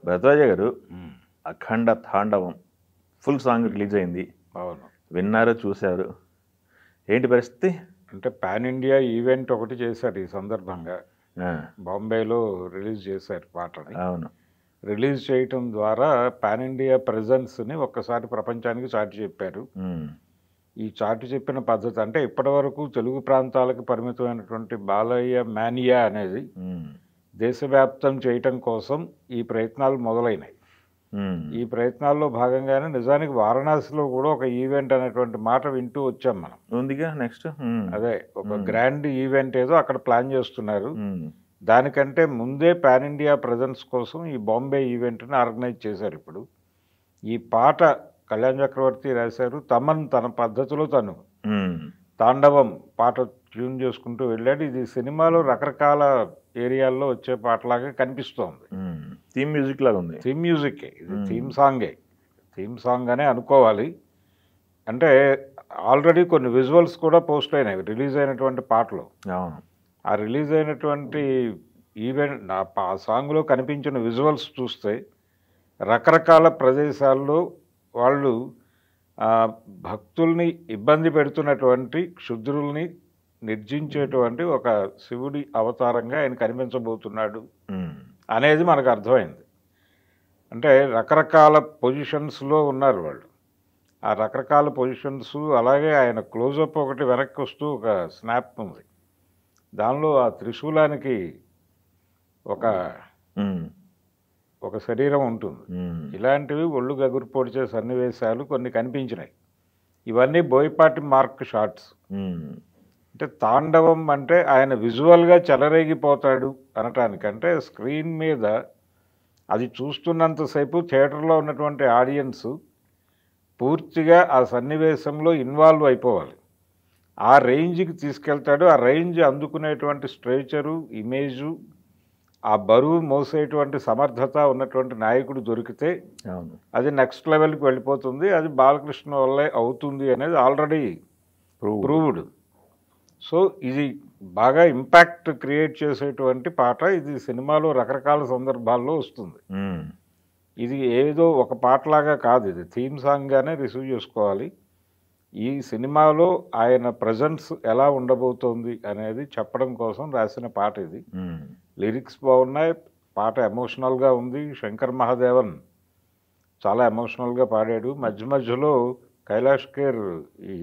భరద్వాజ గారు అఖండ తాండవం full song release అయింది. అవును, విన్నారు, చూశారు. ఏంటి పరిస్థితి? అంటే పాన్ ఇండియా ఈవెంట్ ఒకటి చేశారు ఈ సందర్భంగా. బాంబేలో రిలీజ్ చేశారు పాటని. అవును, రిలీజ్ చేయటం ద్వారా పాన్ ఇండియా ప్రెజెన్స్ని ఒక్కసారి ప్రపంచానికి చాటి చెప్పారు. ఈ చాటి చెప్పిన పద్ధతి అంటే ఇప్పటి వరకు తెలుగు ప్రాంతాలకు పరిమితమైనటువంటి బాలయ్య మానియా అనేది దేశవ్యాప్తం చేయటం కోసం ఈ ప్రయత్నాలు మొదలైనాయి. ఈ ప్రయత్నాల్లో భాగంగానే నిజానికి వారణాసిలో కూడా ఒక ఈవెంట్ అనేటువంటి మాట వింటూ వచ్చాం మనం. ఉందిగా నెక్స్ట్ అదే ఒక గ్రాండ్ ఈవెంట్ ఏదో అక్కడ ప్లాన్ చేస్తున్నారు. దానికంటే ముందే పాన్ ఇండియా ప్రజెన్స్ కోసం ఈ బాంబే ఈవెంట్ని ఆర్గనైజ్ చేశారు. ఇప్పుడు ఈ పాట కళ్యాణ్ చక్రవర్తి రాశారు. తమన్ తన పద్ధతిలో తను తాండవం పాట ట్యూన్ చేసుకుంటూ వెళ్ళాడు. ఇది సినిమాలో రకరకాల ఏరియాల్లో వచ్చే పాటలాగా కనిపిస్తోంది. థీమ్ మ్యూజిక్ లాగా ఉంది. థీమ్ మ్యూజిక్, ఇది థీమ్ సాంగే, థీమ్ సాంగ్ అనే అనుకోవాలి. అంటే ఆల్రెడీ కొన్ని విజువల్స్ కూడా పోస్ట్ అయినాయి రిలీజ్ అయినటువంటి పాటలు. అవును, ఆ రిలీజ్ అయినటువంటి ఈవెంట్ ఆ సాంగ్లో కనిపించిన విజువల్స్ చూస్తే రకరకాల ప్రదేశాల్లో వాళ్ళు భక్తుల్ని ఇబ్బంది పెడుతున్నటువంటి క్షుద్రుల్ని నిర్జించేటువంటి ఒక శివుడి అవతారంగా ఆయన కనిపించబోతున్నాడు అనేది మనకు అర్థమైంది. అంటే రకరకాల పొజిషన్స్లో ఉన్నారు వాళ్ళు. ఆ రకరకాల పొజిషన్స్, అలాగే ఆయన క్లోజప్ ఒకటి వెనక్కి వస్తూ ఒక స్నాప్ ఉంది. దానిలో ఆ త్రిశూలానికి ఒక శరీరం ఉంటుంది. ఇలాంటివి ఒళ్ళు గగురు పొడిచే సన్నివేశాలు కొన్ని కనిపించినాయి. ఇవన్నీ బోయపాటి మార్క్ షాట్స్. అంటే తాండవం అంటే ఆయన విజువల్గా చెలరేగిపోతాడు అనటానికంటే స్క్రీన్ మీద అది చూస్తున్నంతసేపు థియేటర్లో ఉన్నటువంటి ఆడియన్స్ పూర్తిగా ఆ సన్నివేశంలో ఇన్వాల్వ్ అయిపోవాలి. ఆ రేంజ్కి తీసుకెళ్తాడు. ఆ రేంజ్ అందుకునేటువంటి స్ట్రేచరు, ఇమేజు, ఆ బరువు మోసేటువంటి సమర్థత ఉన్నటువంటి నాయకుడు దొరికితే అది నెక్స్ట్ లెవెల్కి వెళ్ళిపోతుంది. అది బాలకృష్ణ వల్లే అవుతుంది అనేది ఆల్రెడీ ప్రూవ్డ్. సో ఇది బాగా ఇంపాక్ట్ క్రియేట్ చేసేటువంటి పాట. ఇది సినిమాలో రకరకాల సందర్భాల్లో వస్తుంది. ఇది ఏదో ఒక పాటలాగా కాదు, ఇది థీమ్ సాంగ్గానే రిసీవ్ చేసుకోవాలి. ఈ సినిమాలో ఆయన ప్రజెన్స్ ఎలా ఉండబోతోంది అనేది చెప్పడం కోసం రాసిన పాట ఇది. లిరిక్స్ బాగున్నాయి, పాట ఎమోషనల్గా ఉంది. శంకర్ మహాదేవన్ చాలా ఎమోషనల్గా పాడాడు. మధ్య మధ్యలో కైలాష్ ఖేర్ ఈ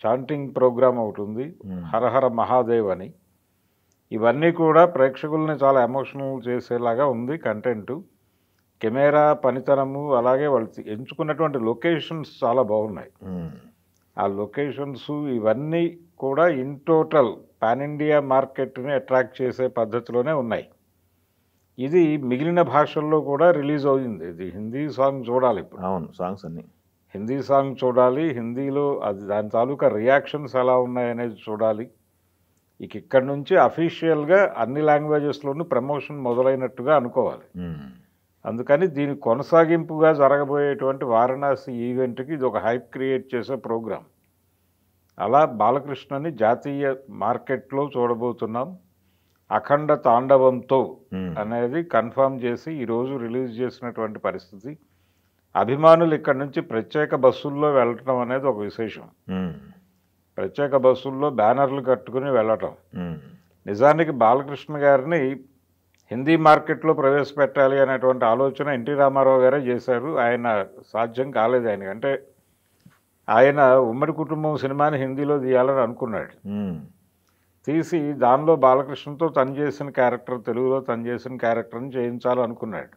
చాంటింగ్ ప్రోగ్రామ్ ఒకటి ఉంది, హరహర మహాదేవ్ అని. ఇవన్నీ కూడా ప్రేక్షకుల్ని చాలా ఎమోషనల్ చేసేలాగా ఉంది కంటెంట్. కెమెరా పనితనము, అలాగే వాళ్ళు ఎంచుకున్నటువంటి లొకేషన్స్ చాలా బాగున్నాయి. ఆ లొకేషన్స్ ఇవన్నీ కూడా ఇన్ టోటల్ పాన్ ఇండియా మార్కెట్ని అట్రాక్ట్ చేసే పద్ధతిలోనే ఉన్నాయి. ఇది మిగిలిన భాషల్లో కూడా రిలీజ్ అయింది. ఇది హిందీ సాంగ్ చూడాలి ఇప్పుడు. అవును, సాంగ్స్ అన్ని హిందీ సాంగ్ చూడాలి. హిందీలో అది దాని తాలూకా రియాక్షన్స్ ఎలా ఉన్నాయనేది చూడాలి. ఇక్కడ నుంచి అఫీషియల్గా అన్ని లాంగ్వేజెస్లోనూ ప్రమోషన్ మొదలైనట్టుగా అనుకోవాలి. అందుకని దీని కొనసాగింపుగా జరగబోయేటువంటి వారణాసి ఈవెంట్కి ఇది ఒక హైప్ క్రియేట్ చేసే ప్రోగ్రాం. అలా బాలకృష్ణని జాతీయ మార్కెట్లో చూడబోతున్నాం. అఖండ తాండవంతో అనేది కన్ఫర్మ్ చేసి ఈరోజు రిలీజ్ చేసినటువంటి పరిస్థితి. అభిమానులు ఇక్కడ నుంచి ప్రత్యేక బస్సుల్లో వెళ్ళటం అనేది ఒక విశేషం. ప్రత్యేక బస్సుల్లో బ్యానర్లు కట్టుకుని వెళ్ళటం. నిజానికి బాలకృష్ణ గారిని హిందీ మార్కెట్లో ప్రవేశపెట్టాలి అనేటువంటి ఆలోచన ఎన్టీ రామారావు గారే చేశారు. ఆయన సాధ్యం కాలేదు ఆయనకి. అంటే ఆయన ఉమ్మడి కుటుంబం సినిమాని హిందీలో తీయాలని అనుకున్నాడు. తీసి దానిలో బాలకృష్ణతో తను చేసిన క్యారెక్టర్, తెలుగులో తను చేసిన క్యారెక్టర్ని చేయించాలనుకున్నాడు.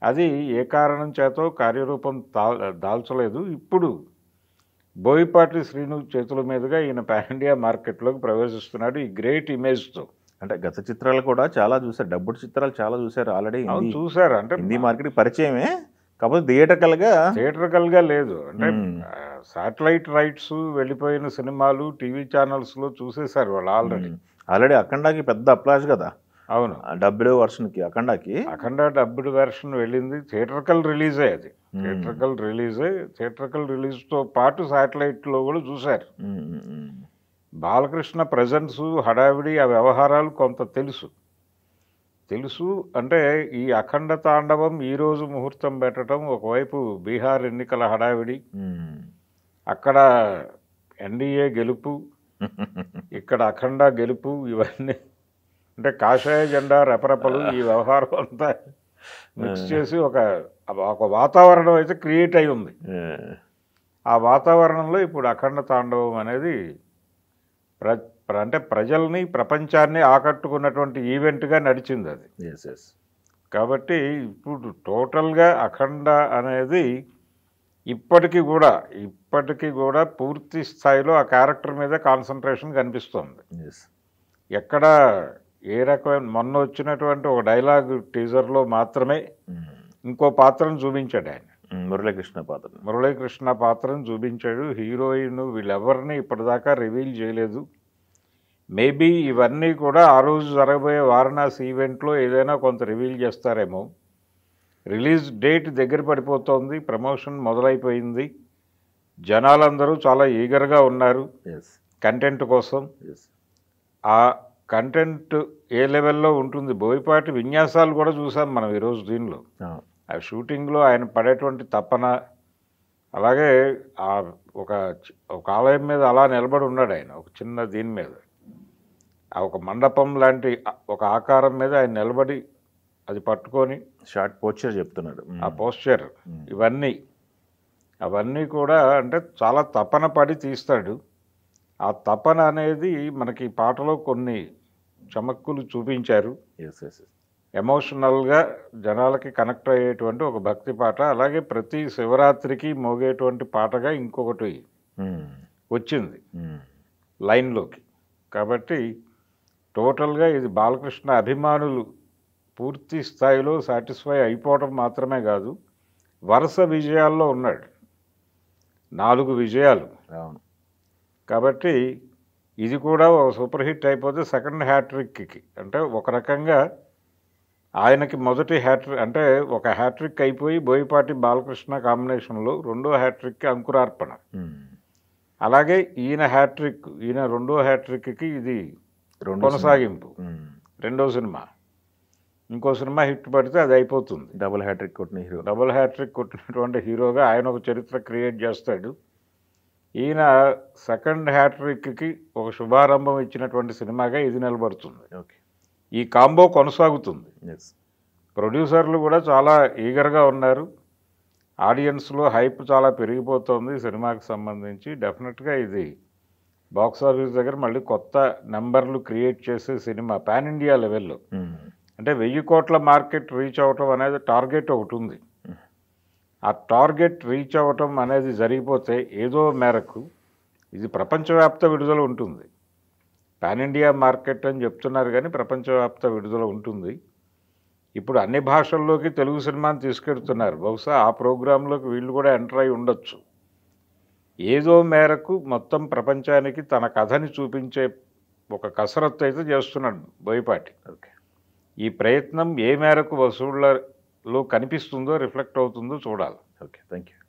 అది ఏ కారణం చేతో కార్యరూపం దాల్చలేదు. ఇప్పుడు బోయపాటి శ్రీను చేతుల మీదుగా ఈయన పాన్ ఇండియా మార్కెట్లోకి ప్రవేశిస్తున్నాడు ఈ గ్రేట్ ఇమేజ్తో. అంటే గత చిత్రాలు కూడా చాలా చూసారు, డబ్బుడు చిత్రాలు చాలా చూసారు ఆల్రెడీ. చూసారు అంటే హిందీ మార్కెట్కి పరిచయమే, కాకపోతే థియేటర్కల్గా లేదు. అంటే శాటిలైట్ రైట్స్ వెళ్ళిపోయిన సినిమాలు టీవీ ఛానల్స్లో చూసేశారు వాళ్ళు ఆల్రెడీ. అఖండాకి పెద్ద అప్లాజ్ కదా. అవును, డబ్బుడు వర్షన్కి అఖండ డబ్బుడు వెర్షన్ వెళ్ళింది. థియేటర్కల్ రిలీజే అది. థియేటర్కల్ రిలీజ్తో పాటు శాటిలైట్లో కూడా చూశారు. బాలకృష్ణ ప్రజెన్స్, హడావిడి, ఆ వ్యవహారాలు కొంత తెలుసు. తెలుసు. అంటే ఈ అఖండ తాండవం ఈరోజు ముహూర్తం పెట్టడం, ఒకవైపు బీహార్ ఎన్నికల హడావిడి, అక్కడ ఎన్డీఏ గెలుపు, ఇక్కడ అఖండ గెలుపు, ఇవన్నీ అంటే కాషాయ జెండా రెపరెపలు, ఈ వ్యవహారం అంతా మిక్స్ చేసి ఒక వాతావరణం అయితే క్రియేట్ అయి ఉంది. ఆ వాతావరణంలో ఇప్పుడు అఖండ తాండవం అనేది అంటే ప్రజల్ని, ప్రపంచాన్ని ఆకట్టుకున్నటువంటి ఈవెంట్గా నడిచింది అది. కాబట్టి ఇప్పుడు టోటల్గా అఖండ అనేది ఇప్పటికీ కూడా పూర్తి స్థాయిలో ఆ క్యారెక్టర్ మీద కాన్సన్ట్రేషన్ కనిపిస్తుంది. ఎక్కడ ఏ రకమైన మొన్న వచ్చినటువంటి ఒక డైలాగ్ టీజర్లో మాత్రమే ఇంకో పాత్రను చూపించాడు ఆయన, మురళీకృష్ణ పాత్రను చూపించాడు. హీరోయిన్ వీళ్ళెవరిని ఇప్పటిదాకా రివీల్ చేయలేదు. మేబీ ఇవన్నీ కూడా ఆ రోజు జరగబోయే వారణాసి ఈవెంట్లో ఏదైనా కొంత రివీల్ చేస్తారేమో. రిలీజ్ డేట్ దగ్గర పడిపోతోంది, ప్రమోషన్ మొదలైపోయింది, జనాలందరూ చాలా ఈగర్గా ఉన్నారు కంటెంట్ కోసం. ఆ కంటెంట్ ఏ లెవెల్లో ఉంటుంది, బోయపాటి విన్యాసాలు కూడా చూసాం మనం ఈరోజు దీనిలో. ఆ షూటింగ్లో ఆయన పడేటువంటి తపన, అలాగే ఒక ఆలయం మీద అలా నిలబడి ఉన్నాడు ఆయన, ఒక చిన్న దీని మీద, ఒక మండపం లాంటి ఒక ఆకారం మీద ఆయన నిలబడి అది పట్టుకొని షార్ట్ పోస్చర్ చెప్తున్నాడు. ఆ పోస్చర్ అవన్నీ కూడా అంటే చాలా తపన పడి తీస్తాడు. ఆ తపన అనేది మనకి పాటలో కొన్ని చమక్కులు చూపించారు. ఎమోషనల్గా జనాలకి కనెక్ట్ అయ్యేటువంటి ఒక భక్తి పాట, అలాగే ప్రతి శివరాత్రికి మోగేటువంటి పాటగా ఇంకొకటి వచ్చింది లైన్లోకి. కాబట్టి టోటల్గా ఇది బాలకృష్ణ అభిమానులు పూర్తి స్థాయిలో సాటిస్ఫై అయిపోవడం మాత్రమే కాదు, వరుస విజయాల్లో ఉన్నాడు, 4 విజయాలు. కాబట్టి ఇది కూడా ఒక సూపర్ హిట్ అయిపోతే సెకండ్ హ్యాట్రిక్కి, అంటే ఒక రకంగా ఆయనకి మొదటి హ్యాట్రిక్ అంటే ఒక హ్యాట్రిక్ అయిపోయి బోయపాటి బాలకృష్ణ కాంబినేషన్లో రెండో హ్యాట్రిక్కి అంకురార్పణ. అలాగే ఈయన రెండో హ్యాట్రిక్కి ఇది కొనసాగింపు. రెండో సినిమా, ఇంకో సినిమా హిట్ పడితే అది అయిపోతుంది. డబుల్ హ్యాట్రిక్ కొట్టినటువంటి హీరోగా ఆయన ఒక చరిత్ర క్రియేట్ చేస్తాడు. ఈయన సెకండ్ హ్యాట్రిక్కి ఒక శుభారంభం ఇచ్చినటువంటి సినిమాగా ఇది నిలబడుతుంది. ఈ కాంబో కొనసాగుతుంది. ప్రొడ్యూసర్లు కూడా చాలా ఈగర్గా ఉన్నారు, ఆడియన్స్లో హైప్ చాలా పెరిగిపోతుంది సినిమాకి సంబంధించి. డెఫినెట్గా ఇది బాక్స్ ఆఫీస్ దగ్గర మళ్ళీ కొత్త నెంబర్లు క్రియేట్ చేసే సినిమా పాన్ ఇండియా లెవెల్లో. అంటే 1000 కోట్ల మార్కెట్ రీచ్ అవ్వటం అనేది టార్గెట్ ఒకటి ఉంది. ఆ టార్గెట్ రీచ్ అవ్వటం అనేది జరిగిపోతే ఏదో మేరకు ఇది ప్రపంచవ్యాప్త విడుదల ఉంటుంది. పాన్ ఇండియా మార్కెట్ అని చెప్తున్నారు కానీ ప్రపంచవ్యాప్త విడుదల ఉంటుంది. ఇప్పుడు అన్ని భాషల్లోకి తెలుగు సినిమాని తీసుకెడుతున్నారు. బహుశా ఆ ప్రోగ్రాంలోకి వీళ్ళు కూడా ఎంటర్ అయి ఉండొచ్చు. ఏదో మేరకు మొత్తం ప్రపంచానికి తన కథని చూపించే ఒక కసరత్తు అయితే చేస్తున్నాడు బోయపాటి. ఈ ప్రయత్నం ఏ మేరకు వసూళ్లలో కనిపిస్తుందో, రిఫ్లెక్ట్ అవుతుందో చూడాలి. Thank you.